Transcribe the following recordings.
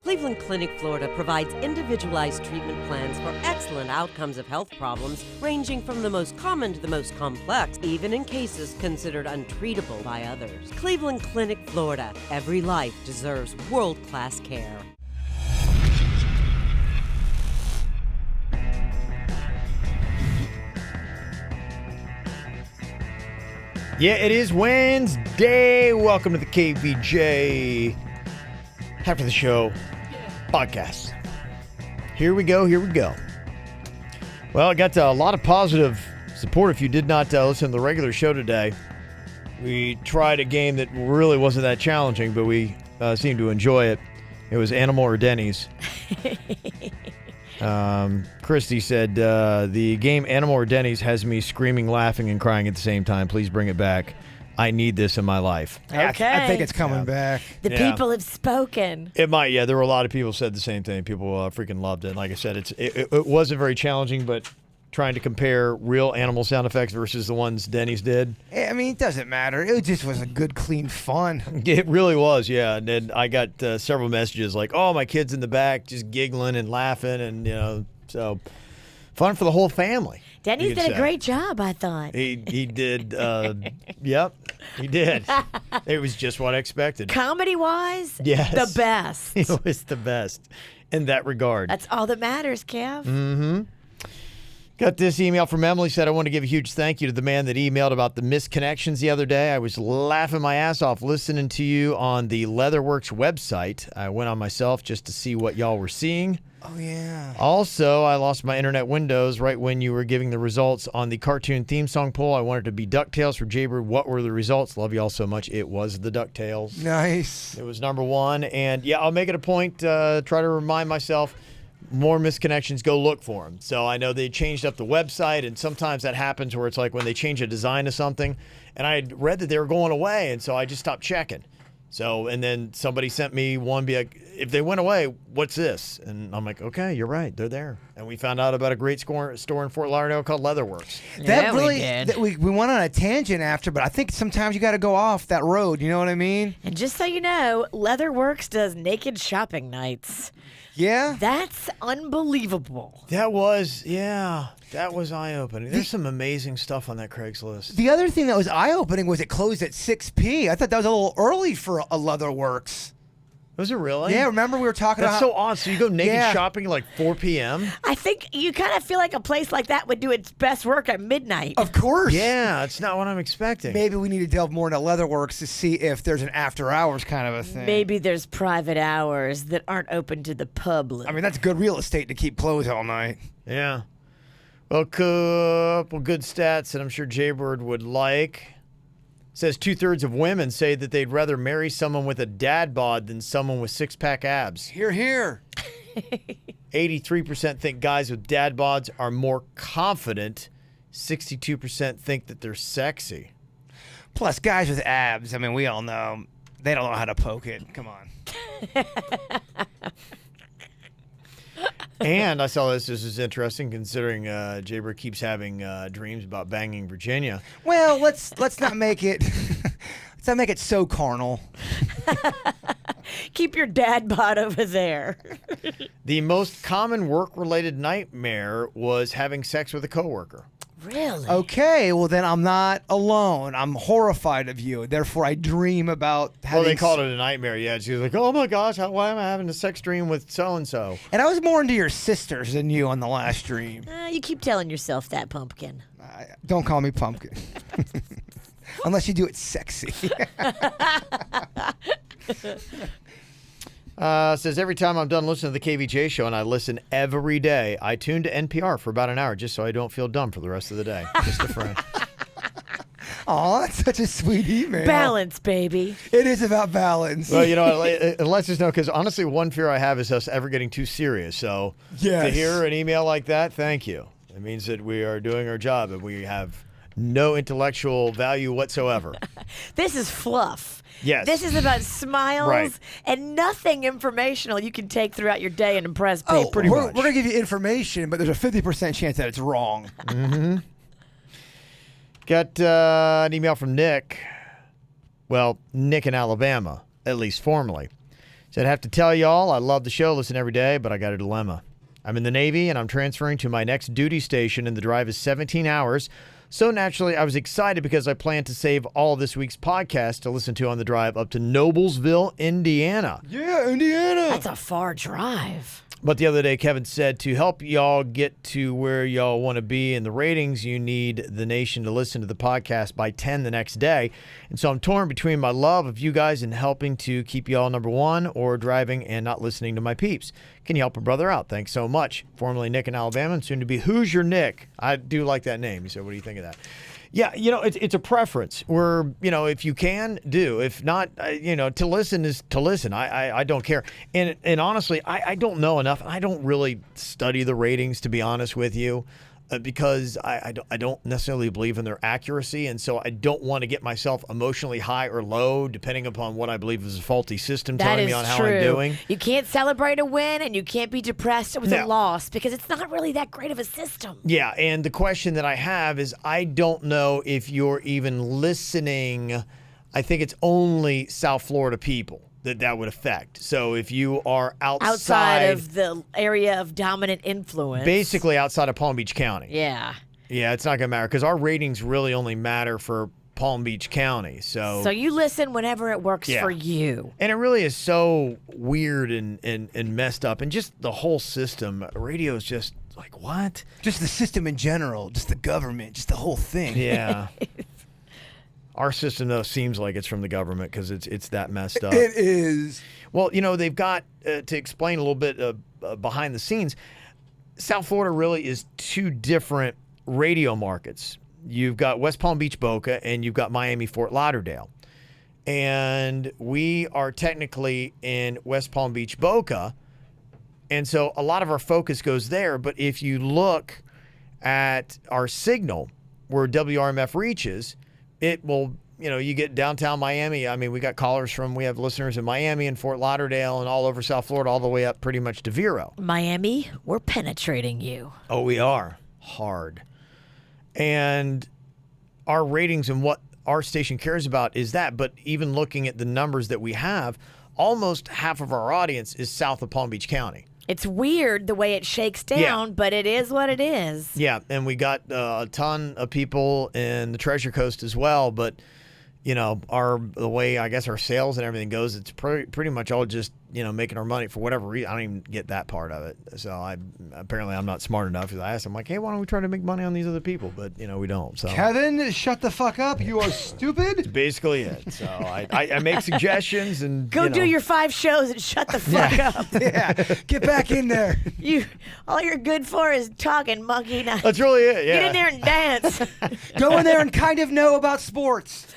Cleveland Clinic, Florida provides individualized treatment plans for excellent outcomes of health problems ranging from the most common to the most complex, even in cases considered untreatable by others. Cleveland Clinic, Florida. Every life deserves world-class care. Yeah, it is Wednesday. Welcome to the KVJ After the Show Podcast. Here we go. Well, I got a lot of positive support. If you did not listen to the regular show today, we tried a game that really wasn't that challenging, but we seemed to enjoy it. It was Animal or Denny's. Christy said, the game Animal or Denny's has me screaming, laughing, and crying at the same time. Please bring it back. I need this in my life. Okay. I think it's coming back. The people have spoken. It might, yeah. There were a lot of people who said the same thing. People freaking loved it. Like I said, it wasn't very challenging, but trying to compare real animal sound effects versus the ones Denny's did. I mean, it doesn't matter. It just was a good, clean fun. It really was, yeah. And then I got several messages like, oh, my kid's in the back just giggling and laughing. And, so fun for the whole family. Denny's did a great job, I thought. He did. Yep, he did. It was just what I expected. Comedy-wise, yes, the best. It was the best in that regard. That's all that matters, Kev. Mm-hmm. Got this email from Emily. Said, I want to give a huge thank you to the man that emailed about the Misconnections the other day. I was laughing my ass off listening to you on the Leatherworks website. I went on myself just to see what y'all were seeing. Oh, yeah. Also, I lost my internet windows right when you were giving the results on the cartoon theme song poll. I wanted to be DuckTales for Jaybird. What were the results? Love y'all so much. It was the DuckTales. Nice. It was number one. And, yeah, I'll make it a point, try to remind myself, more Misconnections, go look for them. So I know they changed up the website, and sometimes that happens where it's like when they change a design of something, and I had read that they were going away, and so I just stopped checking. So, and then somebody sent me one, be like, if they went away, what's this? And I'm like, okay, you're right, they're there. And we found out about a great store in Fort Lauderdale called Leatherworks. That really, we went on a tangent after, but I think sometimes you got to go off that road, you know what I mean? And just so you know, Leatherworks does naked shopping nights. Yeah? That's unbelievable. That was eye-opening. There's some amazing stuff on that Craigslist. The other thing that was eye-opening was it closed at 6 p. I thought that was a little early for a Leatherworks. Was it really? Yeah, remember we were talking That's about... so odd. So you go naked shopping at like 4 p.m.? I think you kind of feel like a place like that would do its best work at midnight. Of course. Yeah, it's not what I'm expecting. Maybe we need to delve more into Leatherworks to see if there's an after-hours kind of a thing. Maybe there's private hours that aren't open to the public. I mean, that's good real estate to keep closed all night. Yeah. Well, couple good stats that I'm sure Jaybird would like. Says 2/3 of women say that they'd rather marry someone with a dad bod than someone with six-pack abs. Hear, hear. 83% think guys with dad bods are more confident. 62% think that they're sexy. Plus, guys with abs, I mean, we all know, they don't know how to poke it. Come on. And I saw this is interesting considering Jaybird keeps having dreams about banging Virginia. Well, let's not make it let's not make it so carnal. Keep your dad bod over there. The most common work-related nightmare was having sex with a coworker. Really? Okay, well then I'm not alone. I'm horrified of you. Therefore, I dream about having... Well, they called it a nightmare, yeah. She was like, oh my gosh, why am I having a sex dream with so-and-so? And I was more into your sisters than you on the last dream. You keep telling yourself that, Pumpkin. Don't call me Pumpkin. Unless you do it sexy. Says, every time I'm done listening to the KVJ show, and I listen every day, I tune to NPR for about an hour just so I don't feel dumb for the rest of the day. Just a friend. Aw, that's such a sweet email. Balance, baby. It is about balance. Well, you know, it lets us know, because honestly, one fear I have is us ever getting too serious. So to hear an email like that, thank you. It means that we are doing our job and we have no intellectual value whatsoever. This is fluff. Yes. This is about smiles and nothing informational you can take throughout your day and impress people. We're going to give you information, but there's a 50% chance that it's wrong. Mm-hmm. Got an email from Nick. Well, Nick in Alabama, at least formally. Said, I have to tell y'all, I love the show, listen every day, but I got a dilemma. I'm in the Navy, and I'm transferring to my next duty station, and the drive is 17 hours. So naturally, I was excited because I plan to save all this week's podcast to listen to on the drive up to Noblesville, Indiana. Yeah, Indiana. That's a far drive. But the other day, Kevin said to help y'all get to where y'all want to be in the ratings, you need the nation to listen to the podcast by 10 the next day. And so I'm torn between my love of you guys and helping to keep y'all number one or driving and not listening to my peeps. Can you help a brother out? Thanks so much. Formerly Nick in Alabama and soon to be Who's Your Nick? I do like that name. He said, what do you think of that? Yeah, it's a preference where, if you can, do. If not, to listen is to listen. I don't care. And honestly, I don't know enough. I don't really study the ratings, to be honest with you, because I don't necessarily believe in their accuracy. And so I don't want to get myself emotionally high or low, depending upon what I believe is a faulty system telling me on how I'm doing. You can't celebrate a win and you can't be depressed with a loss because it's not really that great of a system. Yeah, and the question that I have is I don't know if you're even listening. I think it's only South Florida people that would affect. So if you are outside of the area of dominant influence. Basically outside of Palm Beach County. Yeah. Yeah, it's not going to matter because our ratings really only matter for Palm Beach County. So you listen whenever it works for you. And it really is so weird and messed up. And just the whole system, radio is just like, what? Just the system in general, just the government, just the whole thing. Yeah. Our system, though, seems like it's from the government because it's that messed up. It is. Well, they've got, to explain a little bit behind the scenes, South Florida really is two different radio markets. You've got West Palm Beach, Boca, and you've got Miami, Fort Lauderdale. And we are technically in West Palm Beach, Boca. And so a lot of our focus goes there. But if you look at our signal where WRMF reaches, it will, you get downtown Miami. I mean, we have listeners in Miami and Fort Lauderdale and all over South Florida, all the way up pretty much to Vero. Miami, we're penetrating you. Oh, we are. Hard. And our ratings and what our station cares about is that. But even looking at the numbers that we have, almost half of our audience is south of Palm Beach County. It's weird the way it shakes down, but it is what it is. Yeah, and we got a ton of people in the Treasure Coast as well, but the way I guess our sales and everything goes, it's pretty much all just making our money for whatever reason. I don't even get that part of it. So apparently I'm not smart enough because I asked them like, hey, why don't we try to make money on these other people? But we don't. So Kevin, shut the fuck up. You are stupid. That's basically it. So I make suggestions and go do your 5 shows and shut the fuck up. Yeah, get back in there. All you're good for is talking, monkey. Now, that's really it. Yeah. Get in there and dance. Go in there and kind of know about sports.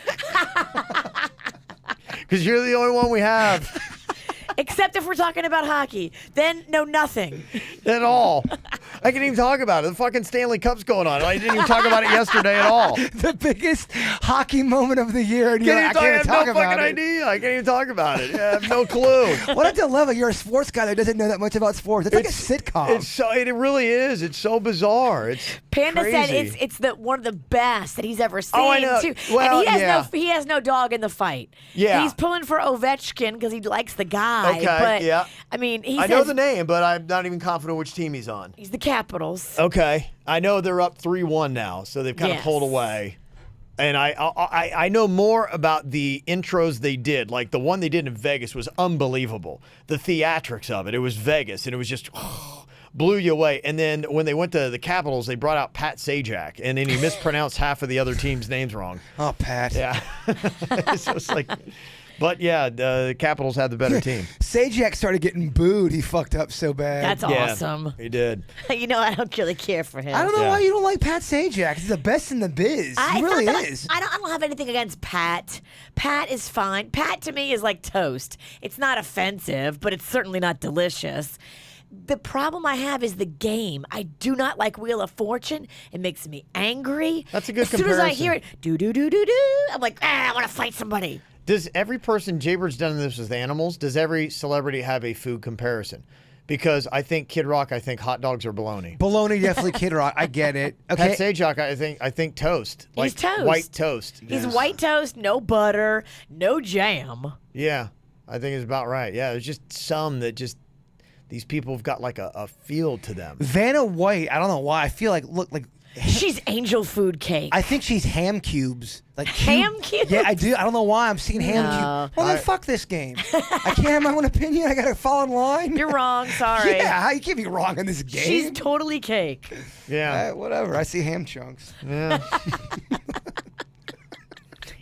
Because you're the only one we have. Except if we're talking about hockey. Then know nothing. At all. I can't even talk about it. The fucking Stanley Cup's going on. I didn't even talk about it yesterday at all. The biggest hockey moment of the year. And I have no fucking idea. I can't even talk about it. I have no clue. What a dilemma. You're a sports guy that doesn't know that much about sports. It's like a sitcom. It really is. It's so bizarre. It's Panda crazy. said it's one of the best that he's ever seen. Oh, I know. Too. Well, and he has no dog in the fight. Yeah. He's pulling for Ovechkin because he likes the guy. Okay, but, yeah. I mean, I know the name, but I'm not even confident which team he's on. He's the Capitals. Okay. I know they're up 3-1 now, so they've kind of pulled away. And I know more about the intros they did. Like the one they did in Vegas was unbelievable. The theatrics of it. It was Vegas, and it was just blew you away. And then when they went to the Capitals, they brought out Pat Sajak, and then he mispronounced half of the other team's names wrong. Oh, Pat. Yeah. So it's like... But yeah, the Capitals had the better team. Sajak started getting booed. He fucked up so bad. That's awesome. He did. I don't really care for him. I don't know why you don't like Pat Sajak. He's the best in the biz. He really is. I don't have anything against Pat. Pat is fine. Pat to me is like toast. It's not offensive, but it's certainly not delicious. The problem I have is the game. I do not like Wheel of Fortune. It makes me angry. That's a good comparison. As soon as I hear it, I'm like, I want to fight somebody. Does every person, Jaybird's done this with animals, does every celebrity have a food comparison? Because I think Kid Rock, I think hot dogs are bologna. Bologna, definitely Kid Rock. I get it. Okay. Pat Sajak, I think toast. He's like toast. White toast. He's white toast, no butter, no jam. Yeah. I think it's about right. Yeah, there's just some that just these people have got like a feel to them. Vanna White, I don't know why. I feel like She's angel food cake. I think she's ham cubes. Like ham cubes? Yeah, I do. I don't know why I'm seeing ham cubes. Well, then fuck this game. I can't have my own opinion. I gotta fall in line. You're wrong. Sorry. Yeah, you can't be wrong in this game. She's totally cake. Yeah. Whatever. I see ham chunks. Yeah.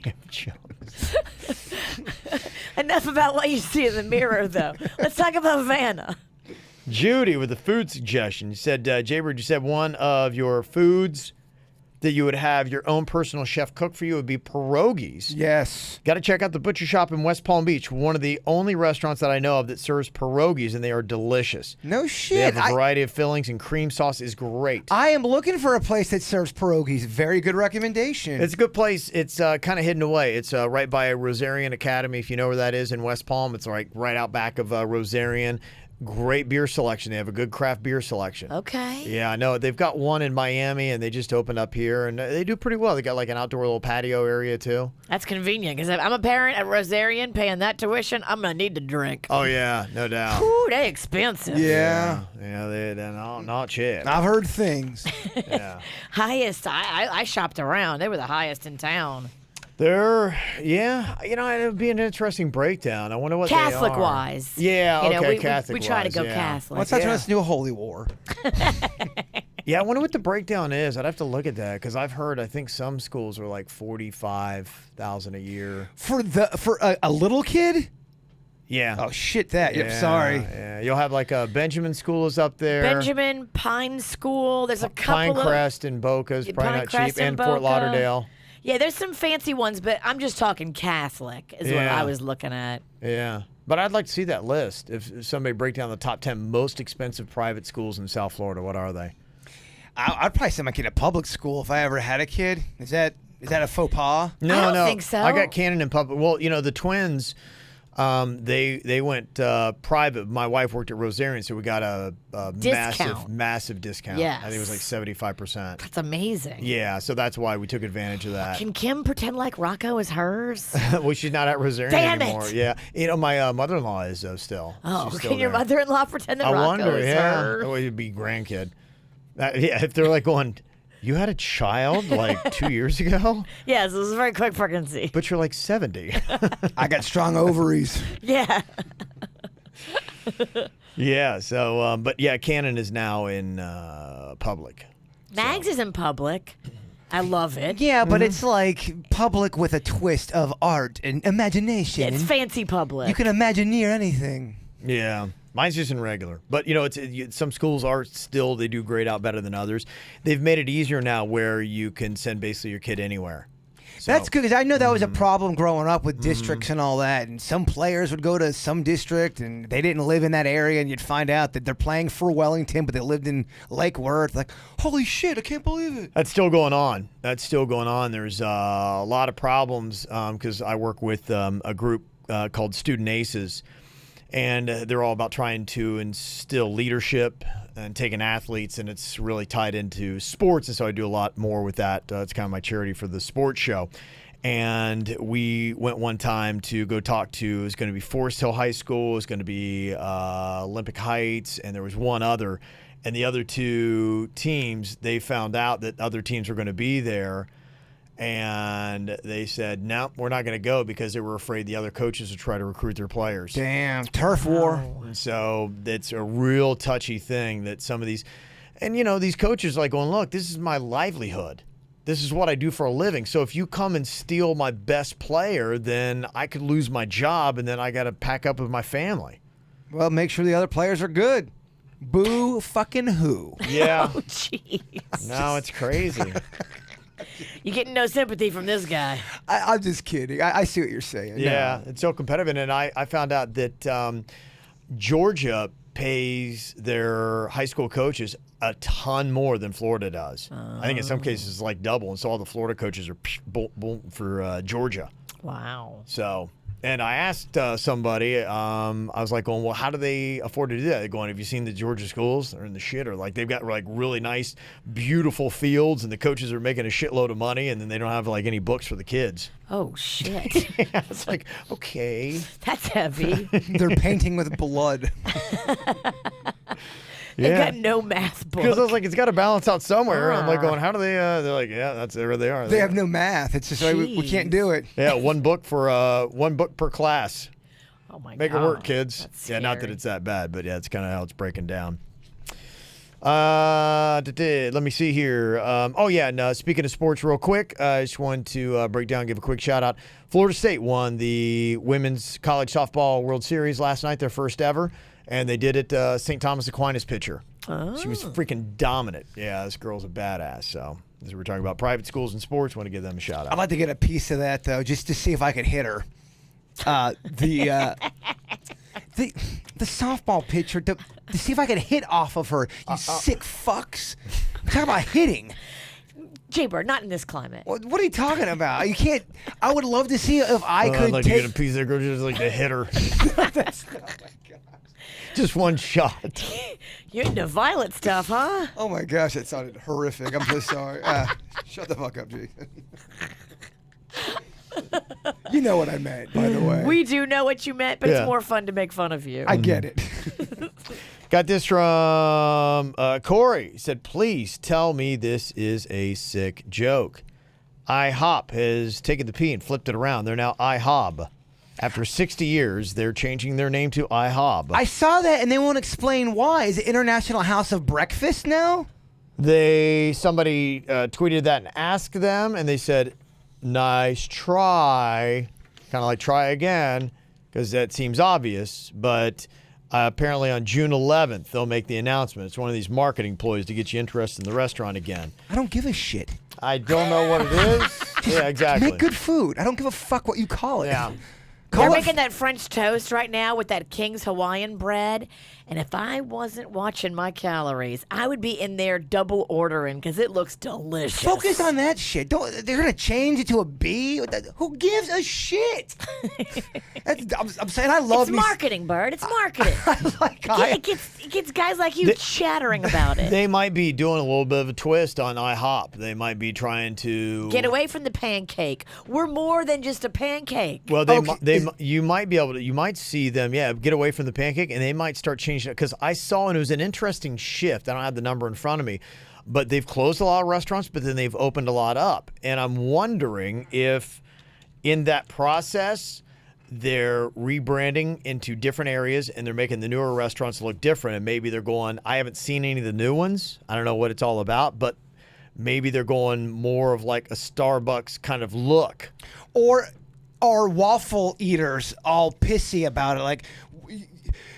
Ham chunks. Enough about what you see in the mirror, though. Let's talk about Vanna. Judy with a food suggestion. You said, Jaybird, you said one of your foods that you would have your own personal chef cook for you would be pierogies. Yes. Got to check out the butcher shop in West Palm Beach, one of the only restaurants that I know of that serves pierogies, and they are delicious. No shit. They have a variety of fillings, and cream sauce is great. I am looking for a place that serves pierogies. Very good recommendation. It's a good place. It's kind of hidden away. It's right by Rosarian Academy, if you know where that is in West Palm. It's right out back of Rosarian. Great beer selection. They have a good craft beer selection. Okay. Yeah, I know. They've got one in Miami, and they just opened up here, and they do pretty well. They got like an outdoor little patio area, too. That's convenient, because if I'm a parent at Rosarian paying that tuition, I'm going to need to drink. Oh, yeah, no doubt. Ooh, they expensive. Yeah. Yeah, they're not cheap. I've heard things. Yeah. Highest. I shopped around. They were the highest in town. It would be an interesting breakdown. I wonder what Catholic they are. wise. Yeah, okay, we try to go Catholic. What's that? Let's do a holy war. Yeah, I wonder what the breakdown is. I'd have to look at that because I've heard. I think some schools are like $45,000 a year For a little kid. Yeah. Oh shit! Yep. Sorry. Yeah, you'll have like a Benjamin School is up there. Benjamin Pine School. There's a couple Pinecrest and Boca's probably not cheap, and Boca. Fort Lauderdale. Yeah, there's some fancy ones, but I'm just talking Catholic is what I was looking at. Yeah. But I'd like to see that list. If somebody break down the top 10 most expensive private schools in South Florida, what are they? I'd probably send my kid to public school if I ever had a kid. Is that a faux pas? No, I don't think so. I got Cannon in public. Well, the twins, they went private. My wife worked at Rosarian, so we got a massive discount. Yes. I think it was like 75%. That's amazing. Yeah, so that's why we took advantage of that. Can Kim pretend like Rocco is hers? Well, she's not at Rosarian anymore. Yeah, my mother-in-law is still. Oh, She's still can your there. mother-in-law pretend that I Rocco wonder, is her? Oh, it'd be grandkid. If they're like going, you had a child like 2 years ago? Yes, it was a very quick pregnancy. But you're like 70. I got strong ovaries. Yeah. Yeah, so, but yeah, Canon is now in public. Mags is in public. I love it. Yeah, but it's like public with a twist of art and imagination. It's fancy public. You can imagineer anything. Yeah. Mine's just in regular. But, some schools are still, they do grade out better than others. They've made it easier now where you can send basically your kid anywhere. So, That's good because I know that was a problem growing up with districts and all that. And some players would go to some district and they didn't live in that area, and you'd find out that they're playing for Wellington, but they lived in Lake Worth. Like, holy shit, I can't believe it. That's still going on. There's a lot of problems because I work with a group called Student Aces. And they're all about trying to instill leadership and taking athletes, and it's really tied into sports. And so I do a lot more with that. It's kind of my charity for the sports show. And we went one time to go talk to, it's going to be Forest Hill High School, it's going to be Olympic Heights, and there was one other. And the other two teams, they found out that other teams were going to be there. And they said, no, we're not going to go because they were afraid the other coaches would try to recruit their players. Damn, turf war. And so it's a real touchy thing that some of these, and these coaches are like going, look, this is my livelihood. This is what I do for a living. So if you come and steal my best player, then I could lose my job, and then I got to pack up with my family. Well, make sure the other players are good. Boo fucking who. Yeah. Oh, jeez. No, it's crazy. You're getting no sympathy from this guy. I'm just kidding. I see what you're saying. Yeah, it's so competitive. And I found out that Georgia pays their high school coaches a ton more than Florida does. I think in some cases it's like double. And so all the Florida coaches are for Georgia. Wow. So And I asked somebody, I was like, well, how do they afford to do that? They're going, have you seen the Georgia schools? They're in the shit. Or like they've got like really nice, beautiful fields, and the coaches are making a shitload of money, and then they don't have like any books for the kids. Oh, shit. Yeah, it's like, okay. That's heavy. They're painting with blood. They've got no math book. Because I was like, it's got to balance out somewhere. And I'm like going, how do they? They're like, yeah, that's where they are. They have no math. It's just like we can't do it. Yeah, one book per class. Oh my god. Make it work, kids. That's Yeah, not that scary. it's that bad, but yeah, it's kind of how it's breaking down. Let me see here. And speaking of sports real quick, I just wanted to break down, give a quick shout out. Florida State won the Women's College Softball World Series last night, their first ever, and they did it St. Thomas Aquinas pitcher. Oh. She was freaking dominant. Yeah, this girl's a badass. So as we're talking about private schools and sports, want to give them a shout out. I'd like to get a piece of that though, just to see if I could hit her. The softball pitcher to see if I could hit off of her. You sick fucks. I'm talking about hitting. Jay-Bird, not in this climate. What are you talking about? You can't. I would love to see if I could I'd like take. to get a piece of that girl, just like to hit her. Oh my God. Just one shot. You're into violent stuff, huh? Oh my gosh, that sounded horrific. I'm so sorry. Shut the fuck up, G. You know what I meant, by the way. We do know what you meant, but Yeah. it's more fun to make fun of you. I get it. Got this from Corey. He said, please tell me this is a sick joke. IHOP has taken the P and flipped it around. They're now IHOB. After 60 years, they're changing their name to IHOB. I saw that, and they won't explain why. Is it International House of Breakfast now? Somebody tweeted that and asked them, and they said, nice try. Kind of like try again, because that seems obvious. But apparently on June 11th, they'll make the announcement. It's one of these marketing ploys to get you interested in the restaurant again. I don't give a shit. I don't know what it is. Yeah, exactly. Make good food. I don't give a fuck what you call it. Yeah. They're Call it making that French toast right now with that King's Hawaiian bread. And if I wasn't watching my calories, I would be in there double ordering because it looks delicious. Focus on that shit. They're gonna change it to a B. Who gives a shit? I'm saying I love It's marketing, Bird. It's marketing. It gets guys like you chattering about it. They might be doing a little bit of a twist on IHOP. They might be trying to Get away from the pancake. We're more than just a pancake. Well, you might be able to. You might see them, get away from the pancake, and they might start changing it. Because I saw, and it was an interesting shift. I don't have the number in front of me, but they've closed a lot of restaurants, but then they've opened a lot up. And I'm wondering if, in that process, they're rebranding into different areas, and they're making the newer restaurants look different. And maybe they're going, I haven't seen any of the new ones. I don't know what it's all about, but maybe they're going more of like a Starbucks kind of look. Or are waffle eaters all pissy about it? Like,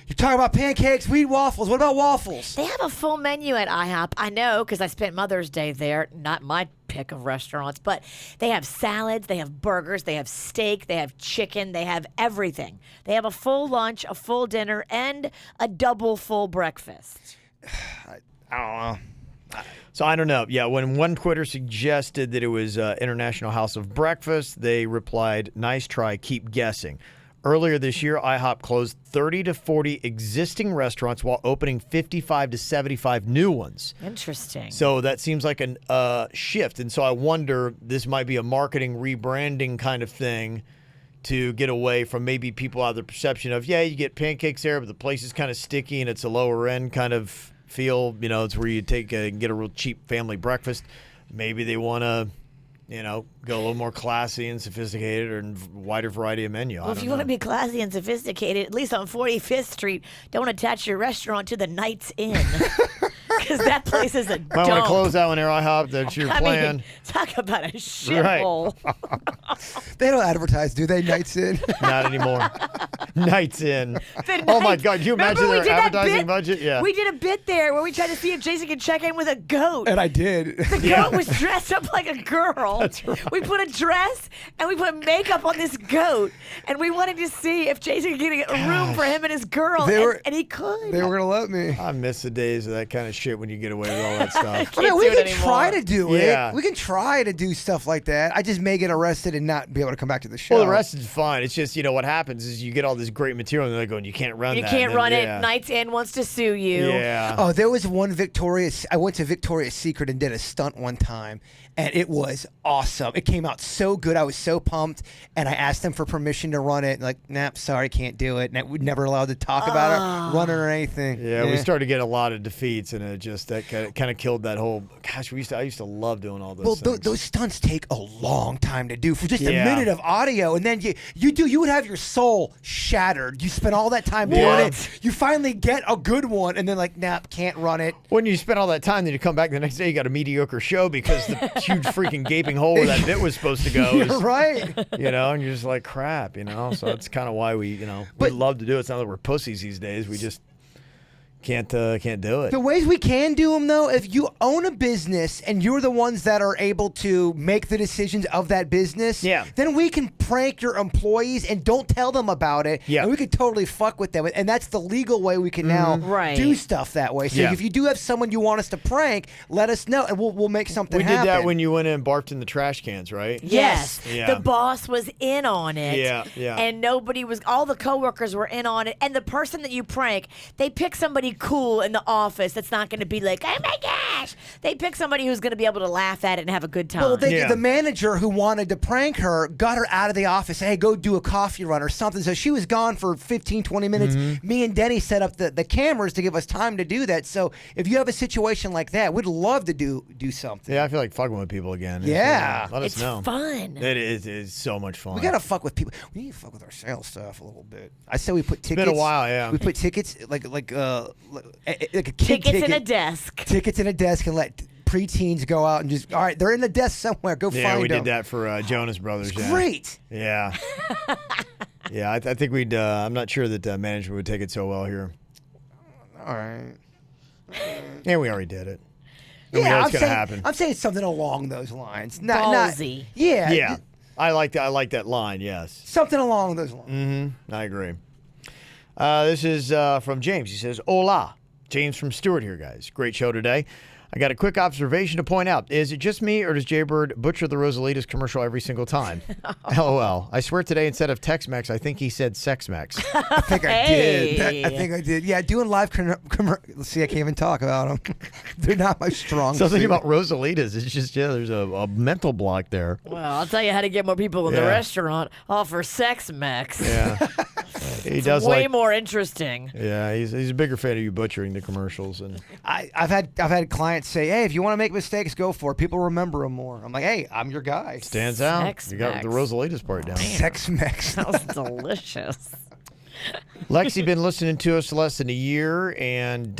you're talking about pancakes, we eat waffles. What about waffles? They have a full menu at IHOP. I know because I spent Mother's Day there. Not my pick of restaurants, but they have salads, they have burgers, they have steak, they have chicken, they have everything. They have a full lunch, a full dinner, and a double full breakfast. I don't know. So I don't know. Yeah, when one Twitter suggested that it was International House of Breakfast, they replied, nice try, keep guessing. Earlier this year, IHOP closed 30 to 40 existing restaurants while opening 55 to 75 new ones. Interesting. So that seems like a shift. And so I wonder, this might be a marketing rebranding kind of thing to get away from maybe people have the perception of, you get pancakes there, but the place is kind of sticky and it's a lower end kind of feel. It's where you take and get a real cheap family breakfast. Maybe they want to, go a little more classy and sophisticated or wider variety of menu. Well, if you want to be classy and sophisticated, at least on 45th Street, don't attach your restaurant to the Knights Inn. Because that place is a dump. Might want to close that one there, IHOP. That's your plan. Mean, talk about a shithole. They don't advertise, do they, Nights In? Not anymore. Nights In. Oh, my God. Can you imagine their advertising budget? Yeah. We did a bit there where we tried to see if Jason could check in with a goat. And I did. The goat was dressed up like a girl. That's right. We put a dress and we put makeup on this goat. And we wanted to see if Jason could get a room for him and his girl. And he could. They were going to let me. I miss the days of that kind of shit shit when you get away with all that stuff. I mean, we do it can try to do it. Yeah. We can try to do stuff like that. I just may get arrested and not be able to come back to the show. Well, the rest is fine. It's just, what happens is you get all this great material and they're going, you can't run You that. can't And then, run yeah. it. Night's End wants to sue you. Yeah. Oh, there was one I went to Victoria's Secret and did a stunt one time, and it was awesome. It came out so good. I was so pumped, and I asked them for permission to run it. Like, nah, sorry, can't do it. And we never allowed to talk about it, run it, or anything. Yeah, we started to get a lot of defeats, and it just that kind of killed that whole. Gosh, I used to love doing all those. Well, things. those stunts take a long time to do for just a Yeah. minute of audio, and then you would have your soul shattered. You spend all that time doing Yeah. it. You finally get a good one, and then like, nah, can't run it. When you spend all that time, then you come back the next day, you got a mediocre show because the huge freaking gaping hole where that bit was supposed to go. You're right. And you're just like crap, So that's kind of why we love to do it. It's not that we're pussies these days. We just can't do it. The ways we can do them, though, if you own a business and you're the ones that are able to make the decisions of that business, then we can prank your employees and don't tell them about it. Yeah. And we could totally fuck with them. And that's the legal way we can now Right. do stuff that way. So Yeah. if you do have someone you want us to prank, let us know and we'll make something We happen. did that when you went in and barfed in the trash cans, right? Yes. Yeah. The boss was in on it. Yeah. And all the coworkers were in on it. And the person that you prank, they pick somebody cool in the office that's not going to be like, oh my gosh. They pick somebody who's going to be able to laugh at it and have a good time. Well, Yeah. the manager who wanted to prank her got her out of the office. Hey, go do a coffee run or something. So she was gone for 15, 20 minutes. Mm-hmm. Me and Denny set up the cameras to give us time to do that. So if you have a situation like that, we'd love to do something. Yeah, I feel like fucking with people again. Yeah. Let us it's know. fun. It is. It's so much fun. We gotta fuck with people. We need to fuck with our sales staff a little bit. I said we put tickets. been a while, yeah. We put tickets like a kid Tickets ticket. in a desk. Tickets in a desk and let preteens go out and just, all right, they're in the desk somewhere. Go Yeah, find we them. did that for Jonas Brothers. It's yeah. great. Yeah. Yeah, I think we'd. I'm not sure that management would take it so well here. All right. Yeah, we already did it. And we know Yeah, it's gonna happen. I'm saying something along those lines. Not Ballsy. yeah. Yeah, I like that. I like that line. Yes. Something along those lines. I agree. This is from James. He says, "Hola, James from Stewart here, guys. Great show today. I got a quick observation to point out. Is it just me, or does Jaybird butcher the Rosalitas commercial every single time? LOL. I swear today, instead of Tex-Mex, I think he said Sex-Mex. I think I Hey. did. I think I did. Yeah, doing live let's see, I can't even talk about them. They're not my strong Something suit. about Rosalitas. It's just, there's a mental block there. Well, I'll tell you how to get more people in the Yeah. restaurant. Offer Sex Mex. Yeah. He does Way like. more interesting. Yeah, he's a bigger fan of you butchering the commercials. And I've had clients say, hey, if you want to make mistakes, go for it. People remember them more. I'm like, hey, I'm your guy. stands out. Sex You got the Mex. Rosalitas part down. Sex Mex. That was delicious. Lexi been listening to us less than a year, and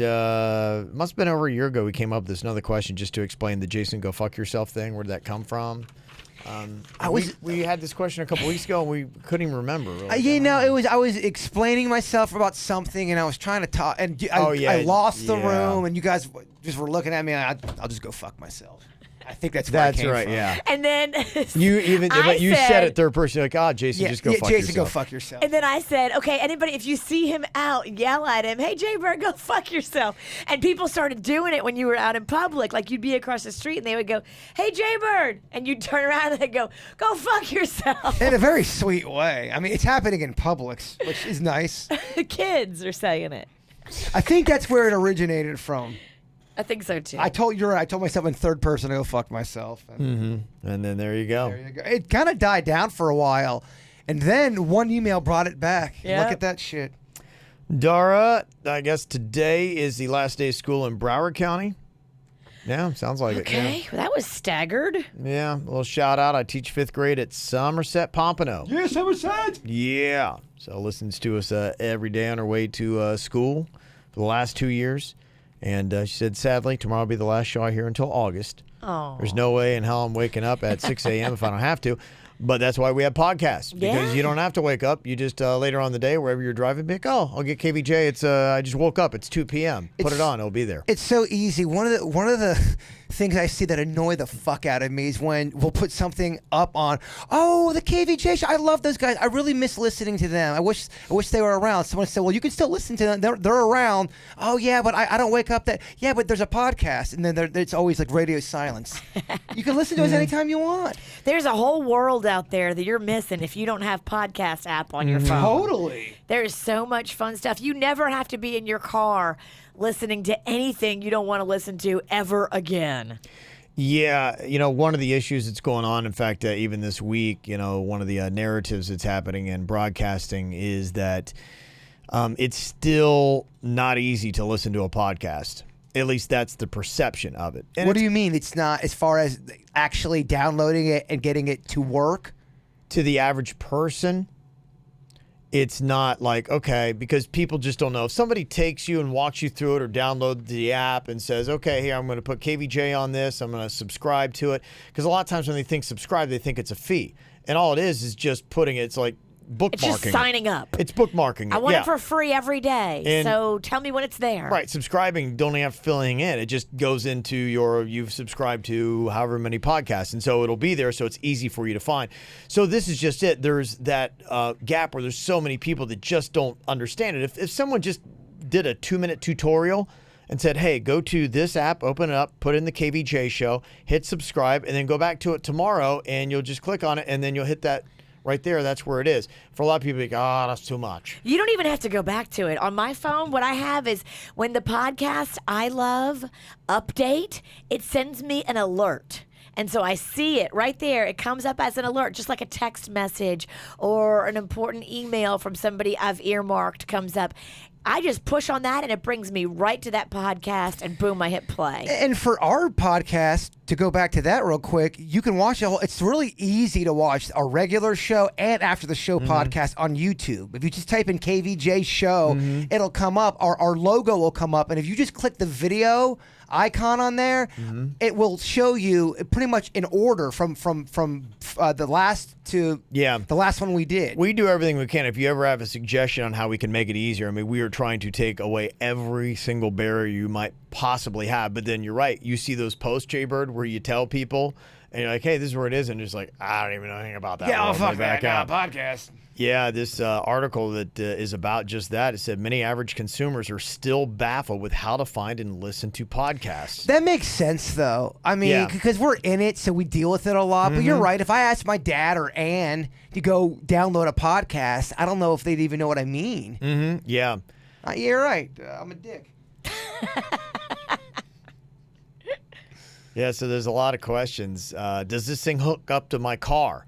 must have been over a year ago we came up with this another question just to explain the Jason go fuck yourself thing. Where did that come from? We had this question a couple weeks ago and we couldn't even remember. Really. I was explaining myself about something and I was trying to talk and I lost the yeah. room and you guys just were looking at me and I'll just go fuck myself. I think that's where I That's came right. from. Yeah. And then But you said it third person. You're like, Jason, Yeah, just go fuck Jason, go yourself. fuck yourself. And then I said, okay, anybody, if you see him out, yell at him, hey, Jaybird, go fuck yourself. And people started doing it when you were out in public. Like, you'd be across the street and they would go, hey, Jaybird. And you'd turn around and they'd go fuck yourself. In a very sweet way. I mean, it's happening in Publix, which is nice. Kids are saying it. I think that's where it originated from. I think so, too. I told myself in third person to go fuck myself. And And then there you go. there you go. It kind of died down for a while. And then one email brought it back. Yep. Look at that shit. Dara, I guess today is the last day of school in Broward County. Yeah, sounds like it. okay, well, that was staggered. Yeah, a little shout out. I teach 5th grade at Somerset Pompano. Yes, I was sad. Yeah. So listens to us every day on her way to school for the last 2 years. And she said, sadly, tomorrow will be the last show I hear until August. Oh. There's no way in hell I'm waking up at 6 a.m. if I don't have to. But that's why we have podcasts. Because Yeah. you don't have to wake up. You just, later on in the day, wherever you're driving, be like, I'll get KVJ. It's I just woke up. It's 2 p.m. Put it on. It'll be there. It's so easy. One of the things I see that annoy the fuck out of me is when we'll put something up on, oh, the KVJ show. I love those guys. I really miss listening to them. I wish they were around. Someone said, well, you can still listen to them. They're around. Oh, yeah, but I don't wake up that. Yeah, but there's a podcast. And then it's always like radio silence. You can listen to us anytime you want. There's a whole world out there that you're missing if you don't have podcast app on your phone. Totally. There is so much fun stuff. You never have to be in your car listening to anything you don't want to listen to ever again. Yeah, one of the issues that's going on, in fact, even this week, one of the narratives that's happening in broadcasting is that it's still not easy to listen to a podcast. At least that's the perception of it. And what do you mean it's not, as far as actually downloading it and getting it to work? To the average person, it's not like, okay, because people just don't know. If somebody takes you and walks you through it or download the app and says, okay, here, I'm going to put KVJ on this, I'm going to subscribe to it. Because a lot of times when they think subscribe, they think it's a fee. And all it is just putting it, it's like bookmarking. It's just signing up. It's bookmarking it. I want it for free every day. And so tell me when it's there. Right. Subscribing, don't have filling in. It just goes into you've subscribed to however many podcasts. And so it'll be there. So it's easy for you to find. So this is just it. There's that gap where there's so many people that just don't understand it. If someone just did a 2-minute tutorial and said, hey, go to this app, open it up, put in the KVJ show, hit subscribe, and then go back to it tomorrow, and you'll just click on it, and then you'll hit that right there. That's where it is. For a lot of people, like, oh, that's too much. You don't even have to go back to it. On my phone, what I have is when the podcast I love update, it sends me an alert. And so I see it right there. It comes up as an alert, just like a text message or an important email from somebody I've earmarked comes up. I just push on that, and it brings me right to that podcast, and boom, I hit play. And for our podcast, to go back to that real quick, you can watch it. It's really easy to watch our regular show and after the show podcast on YouTube. If you just type in KVJ show, it'll come up. Our logo will come up, and if you just click the video icon on there, it will show you pretty much in order from the last to the last one we did. We do everything we can. If you ever have a suggestion on how we can make it easier, I mean, we are trying to take away every single barrier you might possibly have. But then you're right. You see those posts, Jay-Bird, where you tell people, and you're like, hey, this is where it is. And just like, I don't even know anything about that. Yeah, oh, fuck that. Podcast. Yeah, this article that is about just that. It said many average consumers are still baffled with how to find and listen to podcasts. That makes sense, though. I mean, because we're in it, so we deal with it a lot. But you're right. If I asked my dad or Ann to go download a podcast, I don't know if they'd even know what I mean. Yeah. You're right. I'm a dick. Yeah, so there's a lot of questions. Does this thing hook up to my car?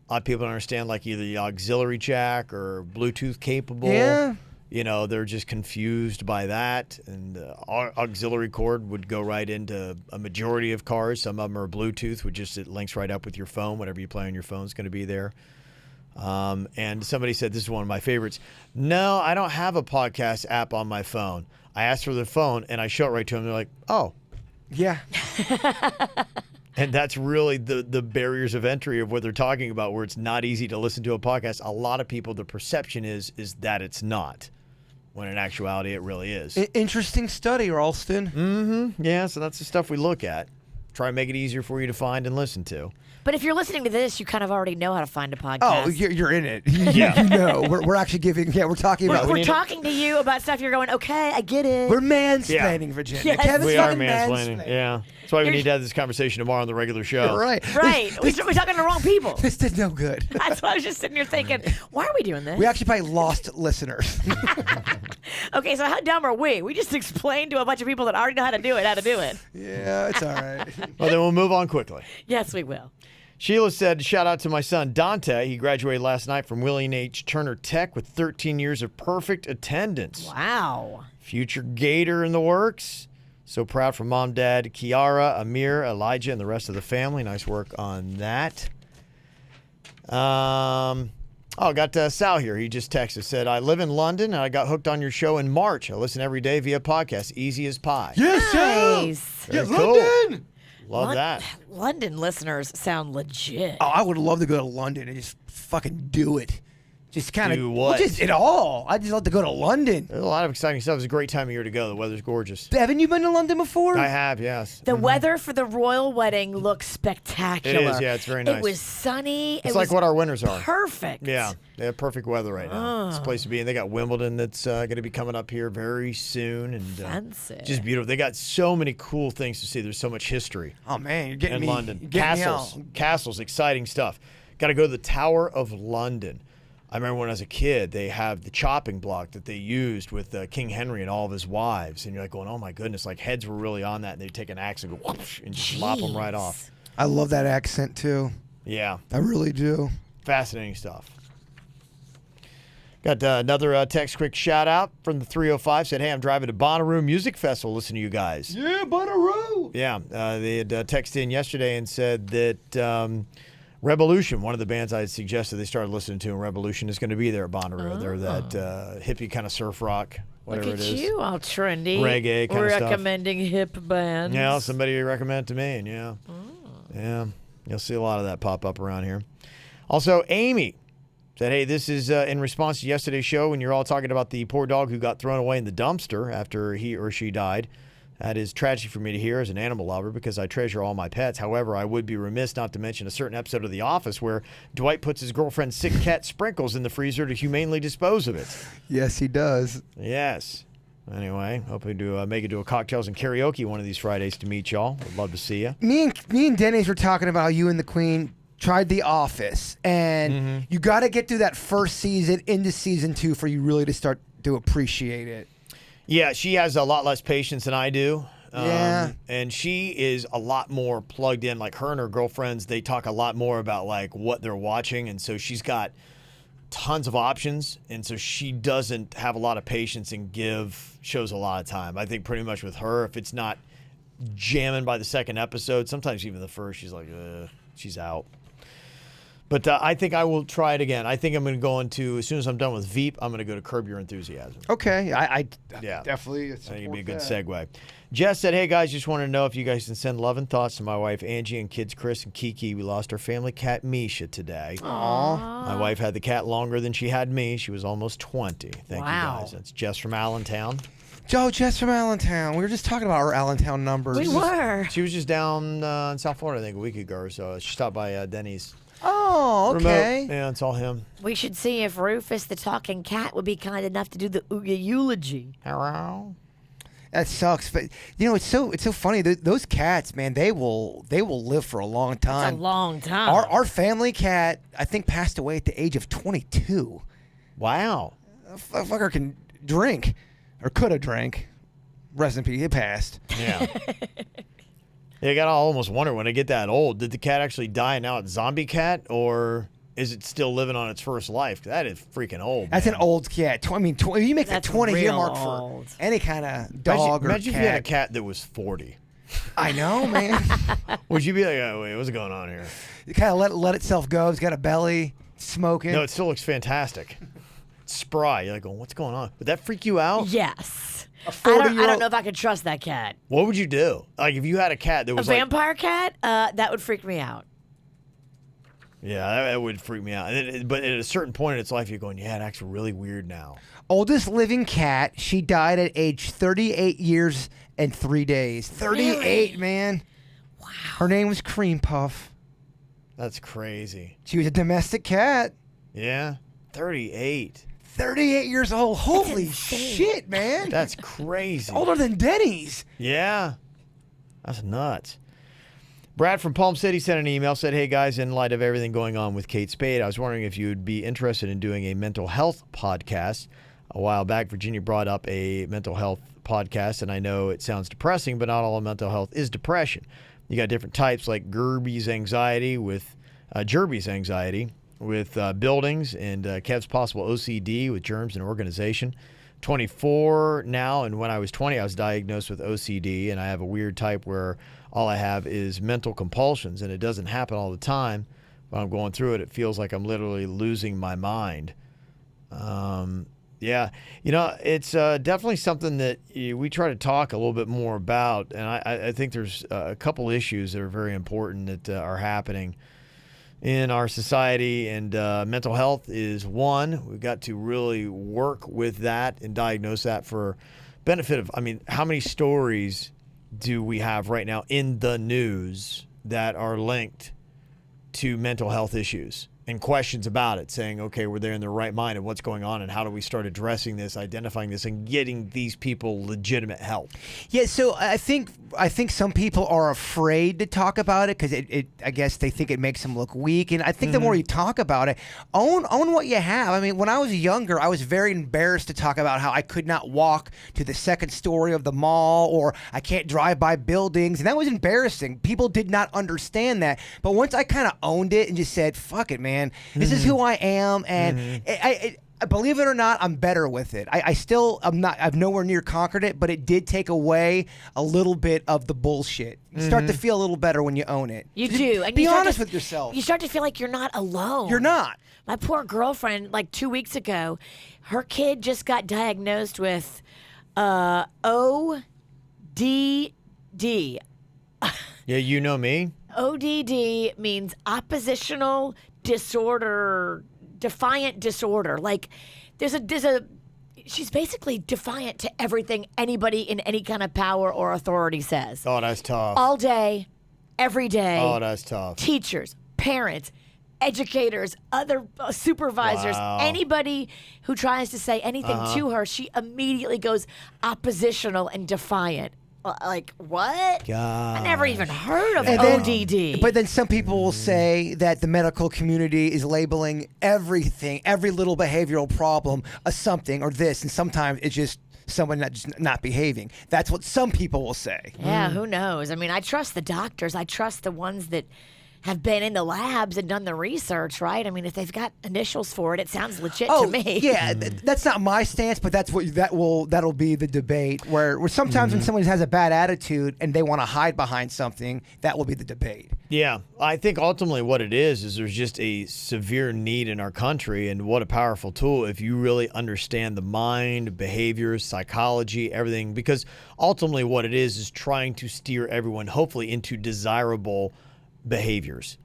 A lot of people don't understand, like, either the auxiliary jack or Bluetooth capable. Yeah. They're just confused by that. And auxiliary cord would go right into a majority of cars. Some of them are Bluetooth, which just it links right up with your phone. Whatever you play on your phone is going to be there. And somebody said, this is one of my favorites. No, I don't have a podcast app on my phone. I asked for the phone, and I show it right to them. They're like, oh. Yeah. And that's really the barriers of entry of what they're talking about, where it's not easy to listen to a podcast. A lot of people, the perception is that it's not, when in actuality it really is. Interesting study, Ralston. Yeah, so that's the stuff we look at. Try and make it easier for you to find and listen to. But if you're listening to this, you kind of already know how to find a podcast. Oh, you're in it. Yeah. We're actually giving, we're talking about. We're talking to you about stuff you're going, okay, I get it. We're mansplaining, Virginia. Yes. Kevin's We are fucking mansplaining. Yeah. That's why we need to have this conversation tomorrow on the regular show. You're right. Right. We're talking to the wrong people. This did no good. That's why I was just sitting here thinking, why are we doing this? We actually probably lost listeners. Okay, so how dumb are we? We just explained to a bunch of people that already know how to do it. Yeah, it's all right. Well, then we'll move on quickly. Yes, we will. Sheila said, shout out to my son, Dante. He graduated last night from William H. Turner Tech with 13 years of perfect attendance. Wow. Future Gator in the works. So proud for Mom, Dad, Kiara, Amir, Elijah, and the rest of the family. Nice work on that. Got Sal here. He just texted, said, I live in London, and I got hooked on your show in March. I listen every day via podcast. Easy as pie. Yes, Nice. yeah, Cool. London. Love that. London listeners sound legit. Oh, I would love to go to London and just fucking do it. Just kind of Do what? just it all. I just love to go to London. There's a lot of exciting stuff. It's a great time of year to go. The weather's gorgeous. Haven't you been to London before? I have, yes. The weather for the royal wedding looks spectacular. It is, yeah, it's very nice. It was sunny. It's like what our winters are. Perfect. Yeah, they have perfect weather right now. It's a place to be. And they got Wimbledon that's going to be coming up here very soon. And Fancy. just beautiful. They got so many cool things to see. There's so much history Oh man, you're getting in me London. you're getting Castles, exciting stuff. Got to go to the Tower of London. I remember when I was a kid, they have the chopping block that they used with King Henry and all of his wives. And you're like going, oh my goodness, like heads were really on that. And they'd take an axe and go whoosh, and just lop them right off. I love that accent too. Yeah. I really do. Fascinating stuff. Got another text quick shout out from the 305. Said, hey, I'm driving to Bonnaroo Music Festival. Listen to you guys. Yeah, Bonnaroo. Yeah. They had texted in yesterday and said that Revolution, one of the bands I had suggested they started listening to, and Revolution is going to be there at Bonnaroo. They're that hippie kind of surf rock, whatever Look at it is. you, all trendy. Reggae kind of stuff. Recommending hip bands. Yeah, somebody recommended to me, and yeah, you'll see a lot of that pop up around here. Also, Amy said, hey, this is in response to yesterday's show when you're all talking about the poor dog who got thrown away in the dumpster after he or she died. That is tragic for me to hear as an animal lover because I treasure all my pets. However, I would be remiss not to mention a certain episode of The Office where Dwight puts his girlfriend's sick cat Sprinkles in the freezer to humanely dispose of it. Yes, he does. Yes. Anyway, hoping to make it to a cocktails and karaoke one of these Fridays to meet y'all. Would love to see you. Me and Denny's were talking about how you and the Queen tried The Office, and you got to get through that first season into season 2 for you really to start to appreciate it. Yeah, she has a lot less patience than I do. Yeah. And she is a lot more plugged in. Like her and her girlfriends, they talk a lot more about like what they're watching. And so she's got tons of options. And so she doesn't have a lot of patience and give shows a lot of time. I think pretty much with her, if it's not jamming by the second episode, sometimes even the first, she's like, she's out. But I think I will try it again. I think I'm going to go into, as soon as I'm done with Veep, I'm going to go to Curb Your Enthusiasm. Okay, I Yeah. definitely. I think it'd be a good segue. Jess said, hey guys, just want to know if you guys can send love and thoughts to my wife Angie and kids Chris and Kiki. We lost our family cat Misha today. Aww. My wife had the cat longer than she had me. She was almost 20. Thank you guys. That's Jess from Allentown. Joe, Jess from Allentown. We were just talking about our Allentown numbers. We were. She was just down in South Florida, I think, a week ago or so. She stopped by Denny's. Oh, okay. Remote. Yeah, it's all him. We should see if Rufus the talking cat would be kind enough to do the eulogy. Hello. That sucks, but you know it's so funny. Those cats, man, they will live for a long time. It's a long time. Our family cat, I think, passed away at the age of 22. Wow. That fucker can drink, or could have drank. Rest in peace. It passed. Yeah. You got to almost wonder when I get that old, did the cat actually die and now it's zombie cat, or is it still living on its first life? That is freaking old. That's man. an old cat. You make that That's 20-year real mark old. for any kind of dog Imagine or if you had a cat. cat that was 40. I know, man. Would you be like, oh, wait, what's going on here? It kind of let itself go. It's got a belly, smoking. No, it still looks fantastic. It's spry. You're like, oh, what's going on? Would that freak you out? Yes. A I 40-year-old. don't know if I could trust that cat. What would you do? Like, if you had a cat that A was like, vampire cat? That would freak me out. yeah, that would freak me out. But at a certain point in its life, you're going, yeah, it acts really weird now. Oldest living cat. She died at age 38 years and 3 days. 38, Really? man. Wow. Her name was Cream Puff. That's crazy. She was a domestic cat. Yeah, 38. 38 years old. Holy insane. shit, man. That's crazy. Older than Denny's. Yeah, that's nuts. Brad from Palm City sent an email, said, hey guys, in light of everything going on with Kate Spade, I was wondering if you would be interested in doing a mental health podcast. A while back, Virginia brought up a mental health podcast, and I know it sounds depressing, but not all mental health is depression. You got different types like Gerby's anxiety with buildings, and Kev's possible OCD with germs and organization. 24 now, and when I was 20, I was diagnosed with OCD, and I have a weird type where all I have is mental compulsions, and it doesn't happen all the time. When I'm going through it, it feels like I'm literally losing my mind. Yeah, it's definitely something that we try to talk a little bit more about, and I think there's a couple issues that are very important that are happening in our society, and mental health is one. We've got to really work with that and diagnose that for benefit of, how many stories do we have right now in the news that are linked to mental health issues and questions about it, saying, okay, were they in their right mind and what's going on and how do we start addressing this, identifying this, and getting these people legitimate help? Yeah, so I think some people are afraid to talk about it because I guess they think it makes them look weak. And I think the more you talk about it, own what you have. When I was younger, I was very embarrassed to talk about how I could not walk to the second story of the mall, or I can't drive by buildings, and that was embarrassing. People did not understand that. But once I kind of owned it and just said, fuck it, man, this is who I am, and I believe it or not, I'm better with it. I've nowhere near conquered it, but it did take away a little bit of the bullshit. You start to feel a little better when you own it. You do. And be honest with yourself. You start to feel like you're not alone. You're not. My poor girlfriend, like 2 weeks ago, her kid just got diagnosed with ODD. Yeah, you know me. ODD means oppositional disorder, defiant disorder. Like there's a she's basically defiant to everything anybody in any kind of power or authority says. Oh, that's tough. All day, every day. Oh, that's tough. Teachers, parents, educators, other supervisors, anybody who tries to say anything to her, she immediately goes oppositional and defiant. Like, what? God. I never even heard of then, ODD. But then some people will say that the medical community is labeling everything, every little behavioral problem, a something or this, and sometimes it's just someone not behaving. That's what some people will say. Yeah, who knows? I trust the doctors. I trust the ones that have been in the labs and done the research, right? If they've got initials for it, it sounds legit to me. Yeah, that's not my stance, but that's what that'll be the debate. Where sometimes when someone has a bad attitude and they want to hide behind something, that will be the debate. Yeah, I think ultimately what it is there's just a severe need in our country, and what a powerful tool if you really understand the mind, behaviors, psychology, everything, because ultimately what it is trying to steer everyone hopefully into desirable behaviors.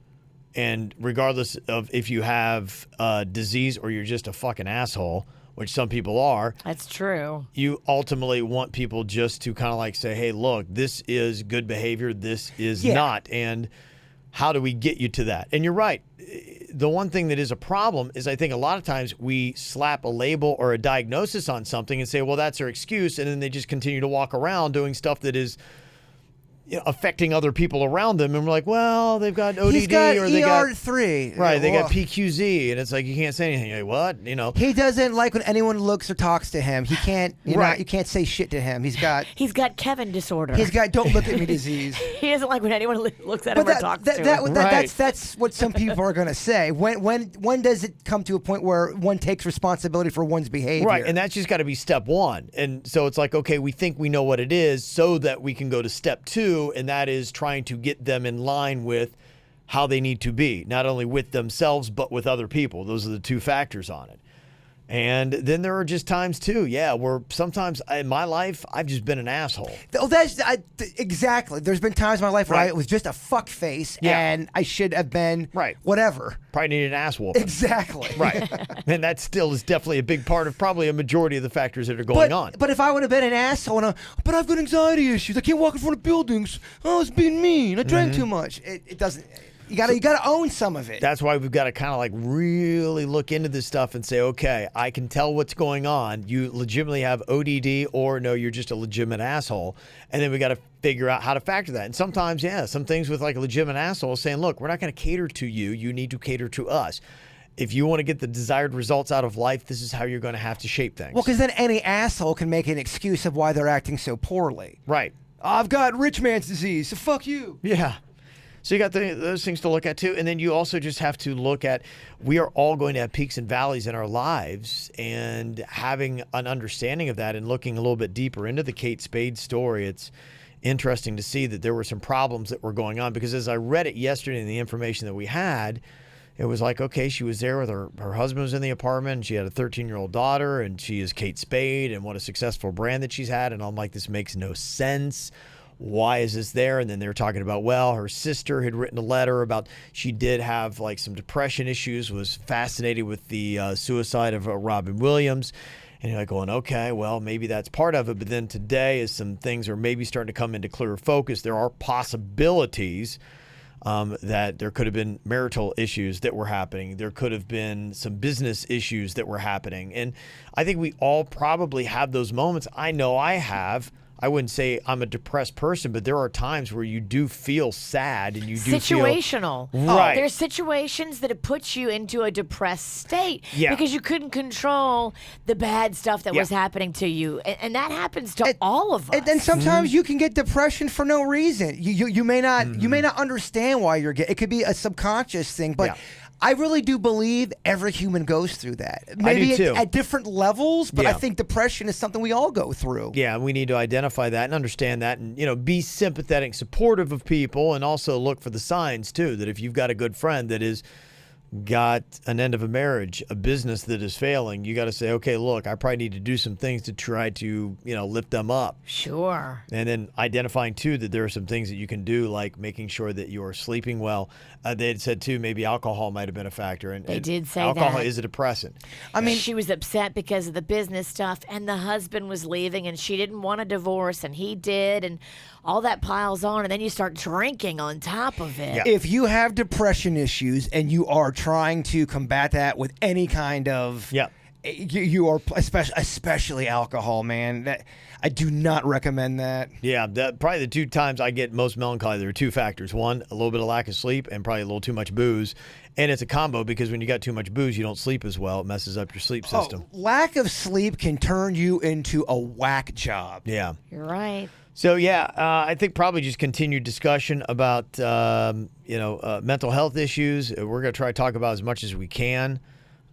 And regardless of if you have a disease or you're just a fucking asshole, which some people are. That's true. You ultimately want people just to kind of like say, hey, look, this is good behavior, this is not. And how do we get you to that? And you're right. The one thing that is a problem is I think a lot of times we slap a label or a diagnosis on something and say, well, that's their excuse. And then they just continue to walk around doing stuff that is affecting other people around them, and we're like, well, they've got ODD, He's got or they ER3. got right, they got PQZ, and it's like you can't say anything. Like, what? He doesn't like when anyone looks or talks to him. He can't. You can't say shit to him. He's got Kevin disorder. He's got don't look at me disease. He doesn't like when anyone looks at him or talks to him. That's what some people are going to say. When does it come to a point where one takes responsibility for one's behavior? Right, and that's just got to be step one. And so it's like, okay, we think we know what it is, so that we can go to step two. And that is trying to get them in line with how they need to be, not only with themselves, but with other people. Those are the two factors on it. And then there are just times too, where sometimes in my life, I've just been an asshole. Oh, exactly. There's been times in my life where I was just a fuck face and I should have been whatever. Probably needed an ass whooping. Exactly. Right. And that still is definitely a big part of probably a majority of the factors that are going on. But if I would have been an asshole, but I've got anxiety issues. I can't walk in front of buildings. I was being mean. I drank too much. It doesn't... You gotta own some of it. That's why we've got to kind of like really look into this stuff and say, okay, I can tell what's going on. You legitimately have ODD, or no, you're just a legitimate asshole. And then we got to figure out how to factor that. And sometimes, some things with like a legitimate asshole saying, look, we're not going to cater to you. You need to cater to us. If you want to get the desired results out of life, this is how you're going to have to shape things. Well, because then any asshole can make an excuse of why they're acting so poorly. Right. I've got rich man's disease, so fuck you. Yeah. So you got those things to look at too. And then you also just have to look at, we are all going to have peaks and valleys in our lives, and having an understanding of that and looking a little bit deeper into the Kate Spade story. It's interesting to see that there were some problems that were going on, because as I read it yesterday and the information that we had, it was like, okay, she was there with her husband was in the apartment, and she had a 13-year-old daughter, and she is Kate Spade, and what a successful brand that she's had. And I'm like, this makes no sense. why is this there? And then they were talking about, well, her sister had written a letter about she did have like some depression issues, was fascinated with the suicide of Robin Williams. And you're like going, okay, well, maybe that's part of it. But then today, as some things are maybe starting to come into clearer focus, there are possibilities that there could have been marital issues that were happening. There could have been some business issues that were happening. And I think we all probably have those moments. I know I have. I wouldn't say I'm a depressed person, but there are times where you do feel sad and you do situational. Right. There's situations that it puts you into a depressed state because you couldn't control the bad stuff that was happening to you, and that happens to all of us. And then sometimes you can get depression for no reason. You may not understand why you're getting. It could be a subconscious thing, but. I really do believe every human goes through that. Maybe at different levels, but I think depression is something we all go through. Yeah, we need to identify that and understand that, and be sympathetic, supportive of people, and also look for the signs too. That if you've got a good friend that is got an end of a marriage, a business that is failing, you got to say, okay, look, I probably need to do some things to try to, lift them up. Sure. And then identifying too that there are some things that you can do, like making sure that you are sleeping well. They had said too, maybe alcohol might have been a factor. And they did say alcohol that. is a depressant. I mean, she was upset because of the business stuff, and the husband was leaving, and she didn't want a divorce, and he did, and all that piles on, and then you start drinking on top of it. Yeah. If you have depression issues and you are trying to combat that with any kind of you are especially alcohol, man. I do not recommend that. Yeah, probably the 2 times I get most melancholy, there are 2 factors. One, a little bit of lack of sleep, and probably a little too much booze. And it's a combo because when you got too much booze, you don't sleep as well. It messes up your sleep system. Lack of sleep can turn you into a whack job. Yeah. You're right. So, I think probably just continued discussion about, mental health issues. We're going to try to talk about as much as we can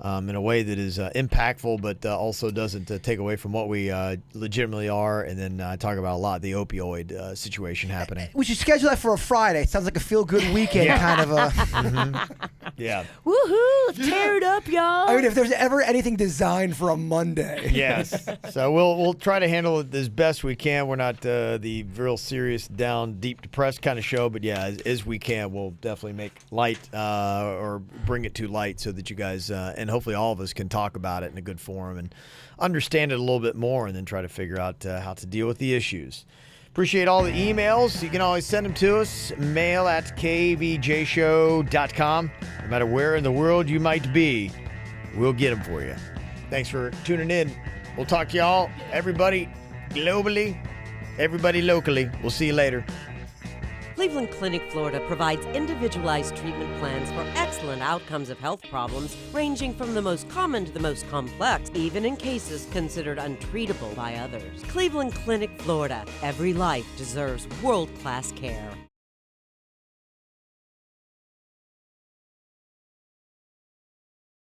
in a way that is impactful, but also doesn't take away from what we legitimately are, and then talk about a lot of the opioid situation happening. We should schedule that for a Friday. It sounds like a feel-good weekend kind of a... Yeah. Woohoo! Let's tear it up, y'all. I mean, if there's ever anything designed for a Monday. Yes. So we'll try to handle it as best we can. We're not the real serious, down, deep, depressed kind of show, but as we can, we'll definitely make light or bring it to light so that you guys and hopefully all of us can talk about it in a good forum and understand it a little bit more, and then try to figure out how to deal with the issues. Appreciate all the emails. You can always send them to us. Mail at kvjshow.com. No matter where in the world you might be, we'll get them for you. Thanks for tuning in. We'll talk to y'all, everybody globally, everybody locally. We'll see you later. Cleveland Clinic, Florida provides individualized treatment plans for excellent outcomes of health problems ranging from the most common to the most complex, even in cases considered untreatable by others. Cleveland Clinic, Florida. Every life deserves world-class care.